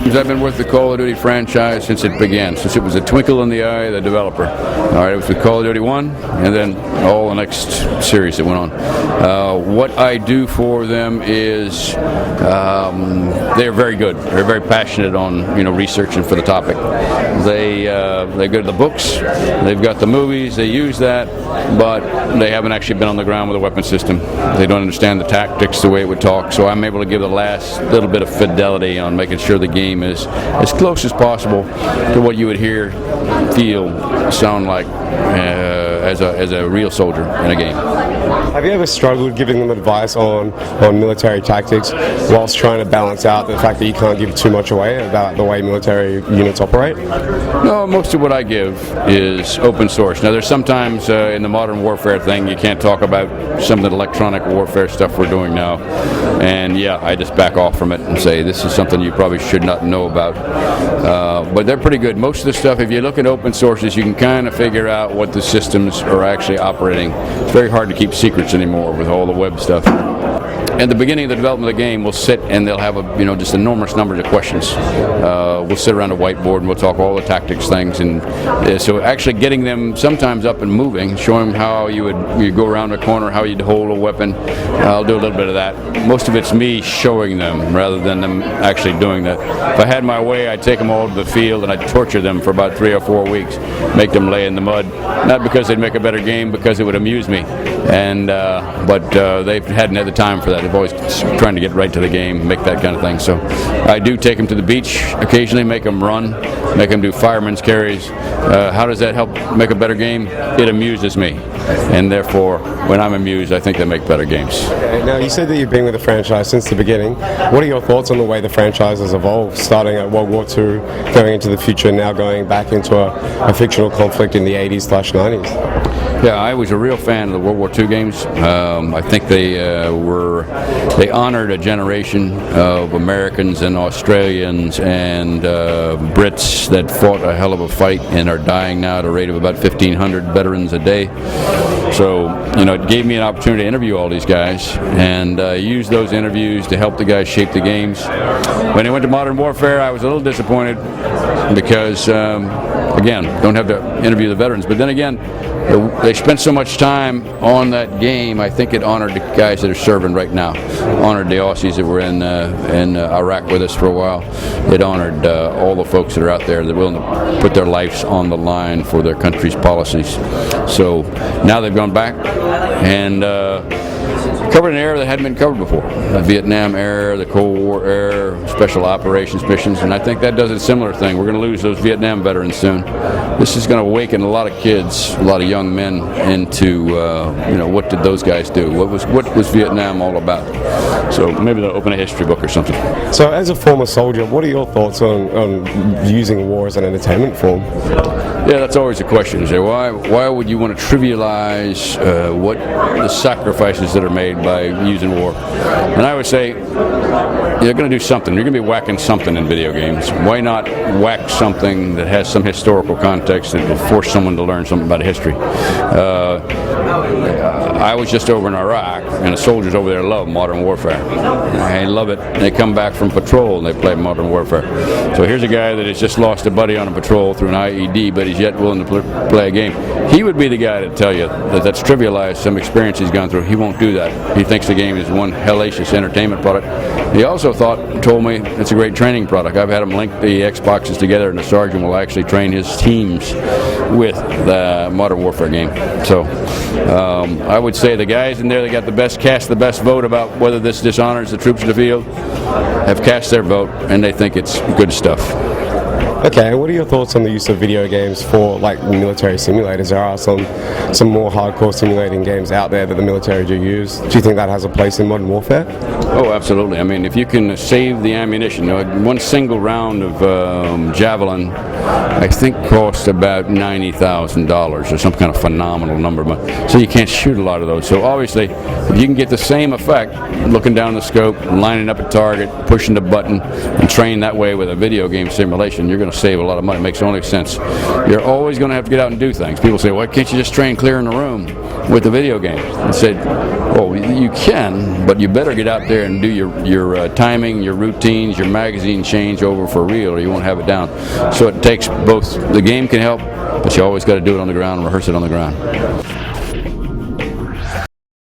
games. I've been with the Call of Duty franchise since it began, since it was a twinkle in the eye of the developer. All right, it was with Call of Duty 1, and then all the next series that went on. What I do for them is they're very good. They're very passionate on researching for the topic. They go to the books. They've got the movies. They use that, but they haven't actually been on the ground with a weapon system. They don't understand the tactics the way it would talk. So I'm able to give the last little bit of fidelity on making sure the game is as close as possible to what you would hear, feel, sound like as a real soldier in a game. Have you ever struggled giving them advice on military tactics whilst trying to balance out the fact that you can't give too much away about the way military units operate? No, most of what I give is open source. Now, there's sometimes in the modern warfare thing, you can't talk about some of the electronic warfare stuff we're doing now. And yeah, I just back off from it and say this is something you probably should not know about. But they're pretty good. Most of the stuff, if you look at open sources, you can kind of figure out what the systems are actually operating. It's very hard to keep secrets anymore with all the web stuff. At the beginning of the development of the game, we'll sit and they'll have just enormous numbers of questions. We'll sit around a whiteboard and we'll talk all the tactics things, and so actually getting them sometimes up and moving, showing them how you go around a corner, how you'd hold a weapon. I'll do a little bit of that. Most of it's me showing them rather than them actually doing that. If I had my way, I'd take them all to the field and I'd torture them for about 3 or 4 weeks, make them lay in the mud. Not because they'd make a better game, because it would amuse me. But they hadn't had the time for that. They've always trying to get right to the game, make that kind of thing. So I do take them to the beach occasionally, make them run, make them do fireman's carries. How does that help make a better game? It amuses me, and therefore, when I'm amused, I think they make better games. Okay, now, you said that you've been with the franchise since the beginning. What are your thoughts on the way the franchise has evolved, starting at World War II, going into the future, now going back into a fictional conflict in the 80s/90s? Yeah, I was a real fan of the World War II games. I think they honored a generation of Americans and Australians and Brits that fought a hell of a fight and are dying now at a rate of about 1,500 veterans a day. So, it gave me an opportunity to interview all these guys and use those interviews to help the guys shape the games. When I went to Modern Warfare, I was a little disappointed because, again, don't have to interview the veterans. But then again, they spent so much time on that game. I think it honored the guys that are serving right now. Honored the Aussies that were in Iraq with us for a while. It honored all the folks that are out there that are willing to put their lives on the line for their country's policies. So now they've gone back and covered an era that hadn't been covered before. The Vietnam era, the Cold War era, special operations missions, and I think that does a similar thing. We're going to lose those Vietnam veterans soon. This is going to awaken a lot of kids, a lot of young men into, what did those guys do? What was Vietnam all about? So maybe they'll open a history book or something. So as a former soldier, what are your thoughts on using war as an entertainment form? Yeah, that's always the question. Is why would you want to trivialize what the sacrifices that are made by using war? And I would say you're going to do something. You're going to be whacking something in video games. Why not whack something that has some historical context that will force someone to learn something about history? I was just over in Iraq, and the soldiers over there love Modern Warfare. They love it. They come back from patrol and they play Modern Warfare. So here's a guy that has just lost a buddy on a patrol through an IED, but he's yet willing to play a game. He would be the guy to tell you that that's trivialized some experience he's gone through. He won't do that. He thinks the game is one hellacious entertainment product. He also told me it's a great training product. I've had him link the Xboxes together, and the sergeant will actually train his teams with the Modern Warfare game. So I would say the guys in there that got the best vote about whether this dishonors the troops in the field have cast their vote, and they think it's good stuff. Okay, and what are your thoughts on the use of video games for military simulators? There are some more hardcore simulating games out there that the military do use. Do you think that has a place in Modern Warfare? Oh, absolutely. I mean, if you can save the ammunition, one single round of Javelin, I think, cost about $90,000 or some kind of phenomenal number. So you can't shoot a lot of those. So obviously, if you can get the same effect, looking down the scope, lining up a target, pushing the button, and train that way with a video game simulation, you're going going to save a lot of money. It makes only sense. You're always going to have to get out and do things. People say, why can't you just train clear in the room with the video games? I said, well, you can, but you better get out there and do your timing, your routines, your magazine changeover for real, or you won't have it down. So it takes both. The game can help, but you always got to do it on the ground and rehearse it on the ground.